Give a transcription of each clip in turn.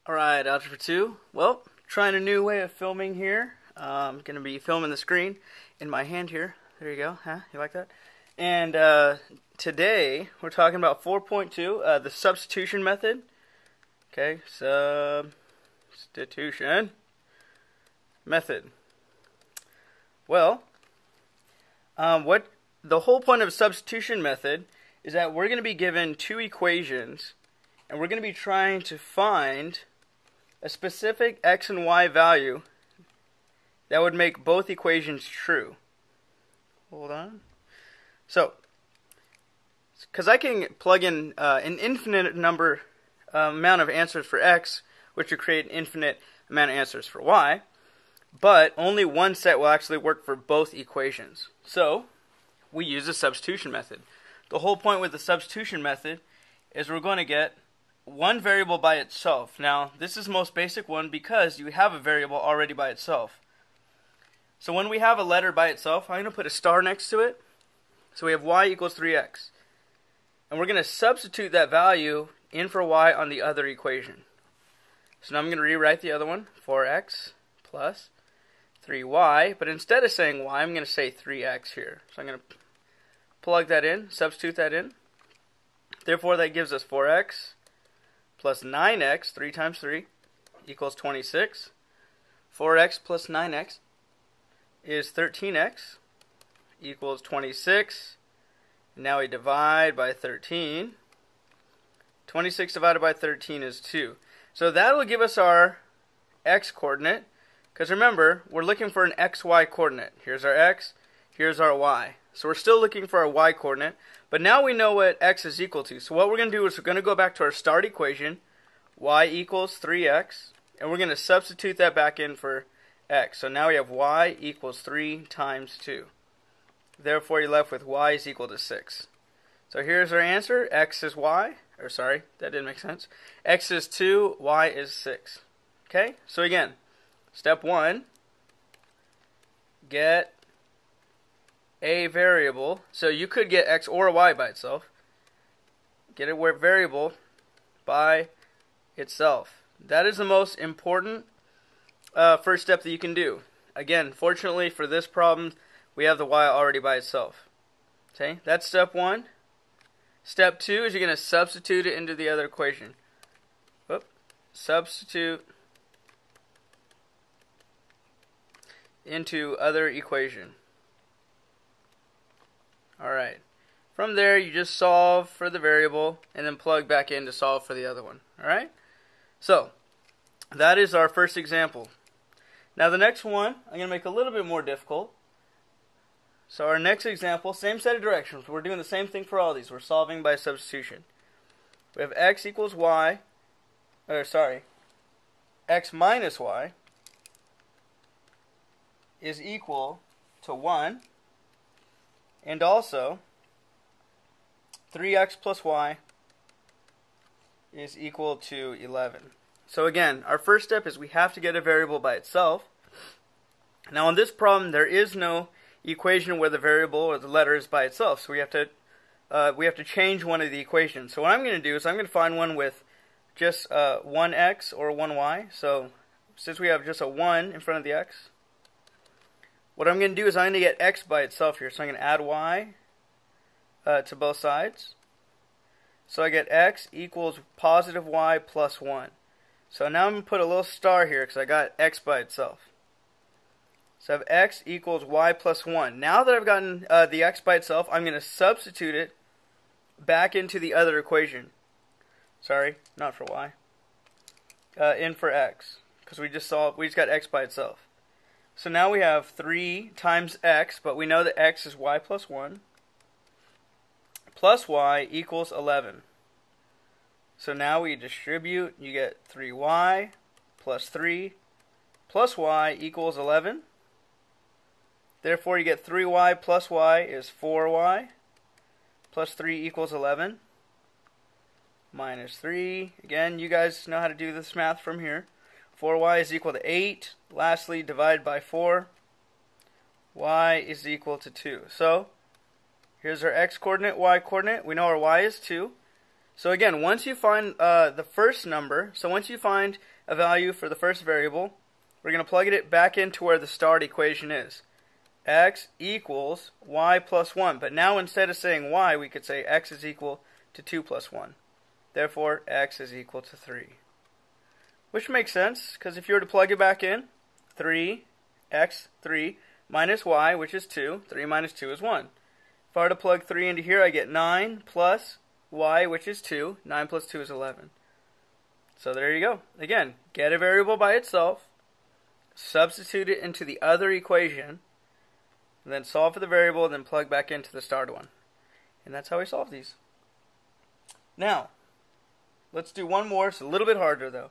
Alright, Algebra 2. Well, trying a new way of filming here. I'm going to be filming the screen in my hand here. There you go. Huh? You like that? And today we're talking about 4.2, the substitution method. Okay, substitution method. Well, what the whole point of substitution method is that we're going to be given two equations, and we're going to be trying to find a specific x and y value that would make both equations true. Hold on. So, because I can plug in an infinite amount of answers for x, which would create an infinite amount of answers for y, but only one set will actually work for both equations. So, we use the substitution method. The whole point with the substitution method is we're going to get one variable by itself. Now, this is the most basic one because you have a variable already by itself. So when we have a letter by itself, I'm going to put a star next to it. So we have y equals 3x. And we're going to substitute that value in for y on the other equation. So now I'm going to rewrite the other one, 4x plus 3y. But instead of saying y, I'm going to say 3x here. So I'm going to plug that in, substitute that in. Therefore, that gives us 4x plus 9x, 3 times 3, equals 26. 4x plus 9x is 13x, equals 26. Now we divide by 13. 26 divided by 13 is 2. So that will give us our x coordinate, because remember, we're looking for an xy coordinate. Here's our x, here's our y. So we're still looking for our y coordinate, but now we know what x is equal to. So what we're going to do is we're going to go back to our start equation, y equals 3x, and we're going to substitute that back in for x. So now we have y equals 3 times 2. Therefore, you're left with y is equal to 6. So here's our answer. X is y. Or sorry, that didn't make sense. X is 2, y is 6. Okay? So again, step 1, get a variable. So you could get x or y by itself. Get a variable by itself. That is the most important first step that you can do. Again, fortunately for this problem, we have the y already by itself. Okay, that's step 1. Step 2 is you're going to substitute it into the other equation. Whoop. Substitute into other equation. Alright. From there, you just solve for the variable and then plug back in to solve for the other one. Alright? So, that is our first example. Now the next one, I'm going to make a little bit more difficult. So our next example, same set of directions. We're doing the same thing for all these. We're solving by substitution. We have x equals y, x minus y is equal to 1. And also, 3x plus y is equal to 11. So again, our first step is we have to get a variable by itself. Now in this problem, there is no equation where the variable or the letter is by itself. So we have to change one of the equations. So what I'm going to do is I'm going to find one with just 1x or 1y. So since we have just a 1 in front of the x, what I'm going to do is I'm going to get x by itself here. So I'm going to add y to both sides. So I get x equals positive y plus 1. So now I'm going to put a little star here because I got x by itself. So I have x equals y plus 1. Now that I've gotten the x by itself, I'm going to substitute it back into the other equation. Sorry, not for y. In for x, because we just got x by itself. So now we have 3 times x, but we know that x is y plus 1, plus y equals 11. So now we distribute, you get 3y plus 3 plus y equals 11. Therefore, you get 3y plus y is 4y plus 3 equals 11. Minus 3. Again, you guys know how to do this math from here. 4y is equal to 8. Lastly, divide by 4. Y is equal to 2. So, here's our x coordinate, y coordinate. We know our y is 2. So again, once you find the first number, so once you find a value for the first variable. We're going to plug it back into where the start equation is. X equals y plus 1. But now instead of saying y, we could say x is equal to 2 plus 1. Therefore, x is equal to 3. Which makes sense, because if you were to plug it back in, 3 minus y, which is 2. 3 minus 2 is 1. If I were to plug 3 into here, I get 9 plus y, which is 2. 9 plus 2 is 11. So there you go. Again, get a variable by itself, substitute it into the other equation, and then solve for the variable, and then plug back into the start one. And that's how we solve these. Now, let's do one more. It's a little bit harder, though.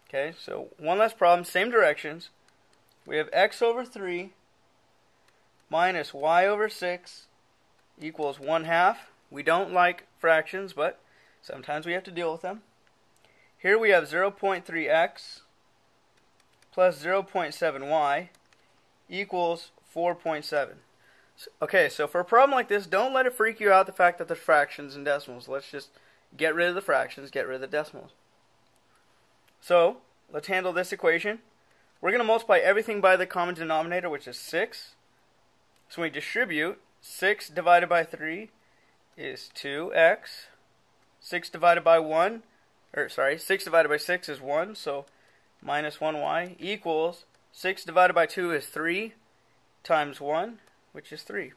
Okay, so one last problem, same directions. We have x over 3 minus y over 6 equals 1/2. We don't like fractions, but sometimes we have to deal with them. Here we have 0.3x plus 0.7y equals 4.7. Okay, so for a problem like this, don't let it freak you out the fact that there's fractions and decimals. Let's just get rid of the fractions, get rid of the decimals. So, let's handle this equation. We're going to multiply everything by the common denominator, which is 6. So when we distribute, 6 divided by 3 is 2x. 6 divided by 6 divided by 6 is 1, so minus 1y equals 6 divided by 2 is 3 times 1, which is 3.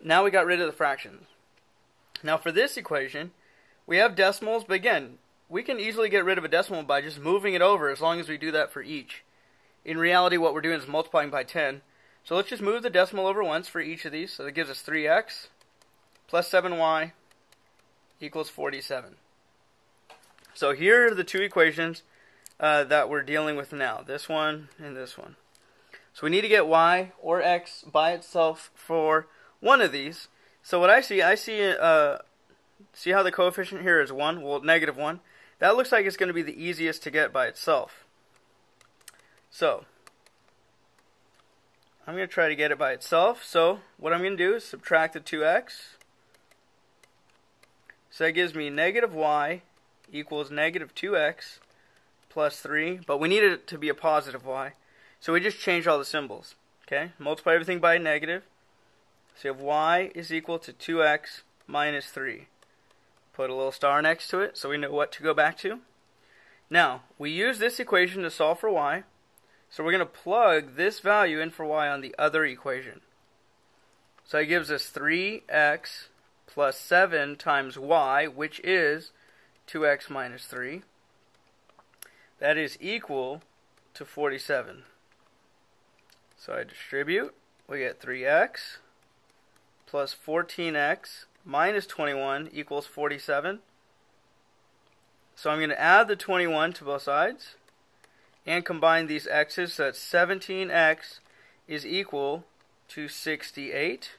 Now we got rid of the fractions. Now for this equation, we have decimals, but again, we can easily get rid of a decimal by just moving it over as long as we do that for each. In reality, what we're doing is multiplying by 10. So let's just move the decimal over once for each of these. So that gives us 3x plus 7y equals 47. So here are the two equations that we're dealing with now. This one and this one. So we need to get y or x by itself for one of these. So what I see see how the coefficient here is 1? Well, negative 1. That looks like it's going to be the easiest to get by itself. So I'm going to try to get it by itself. So what I'm going to do is subtract the 2x. So that gives me negative y equals negative 2x plus 3. But we need it to be a positive y. So we just change all the symbols. Okay, multiply everything by negative. So you have y is equal to 2x minus 3. Put a little star next to it so we know what to go back to. Now, we use this equation to solve for y. So we're going to plug this value in for y on the other equation. So it gives us 3x plus 7 times y, which is 2x minus 3. That is equal to 47. So I distribute, we get 3x plus 14x minus 21 equals 47. So I'm going to add the 21 to both sides and combine these x's, so that 17x is equal to 68.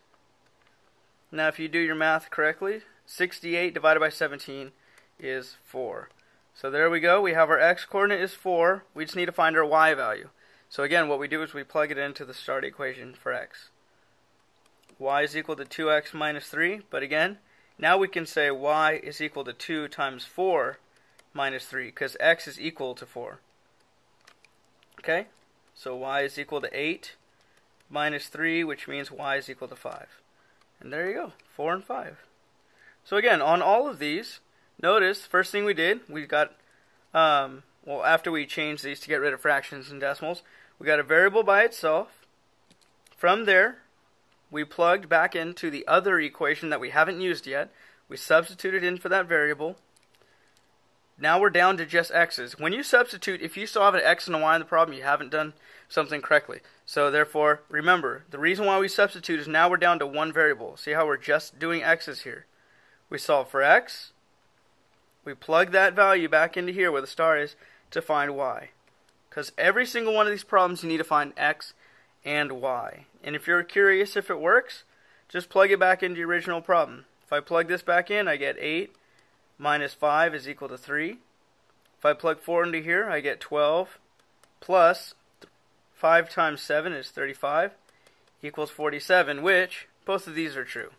Now if you do your math correctly, 68 divided by 17 is 4. So there we go, we have our x coordinate is 4, we just need to find our y value. So again, what we do is we plug it into the start equation for x. Y is equal to 2x minus 3, but again, now we can say y is equal to 2 times 4 minus 3, because x is equal to 4. Okay, so y is equal to 8 minus 3, which means y is equal to 5. And there you go, 4 and 5. So again, on all of these, notice, first thing we did, we got, well, after we changed these to get rid of fractions and decimals, we got a variable by itself. From there, we plugged back into the other equation that we haven't used yet. We substituted in for that variable. Now we're down to just x's. When you substitute, if you still have an x and a y in the problem, you haven't done something correctly. So therefore, remember, the reason why we substitute is now we're down to one variable. See how we're just doing x's here? We solve for x. We plug that value back into here where the star is to find y. Because every single one of these problems you need to find x and y. And if you're curious if it works, just plug it back into the original problem. If I plug this back in, I get 8 minus 5 is equal to 3. If I plug 4 into here, I get 12 plus 5 times 7 is 35 equals 47, which both of these are true.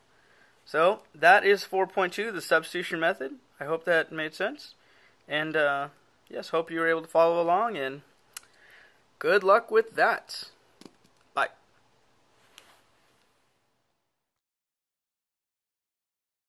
So that is 4.2, the substitution method. I hope that made sense. And yeah, yes, hope you were able to follow along, and good luck with that.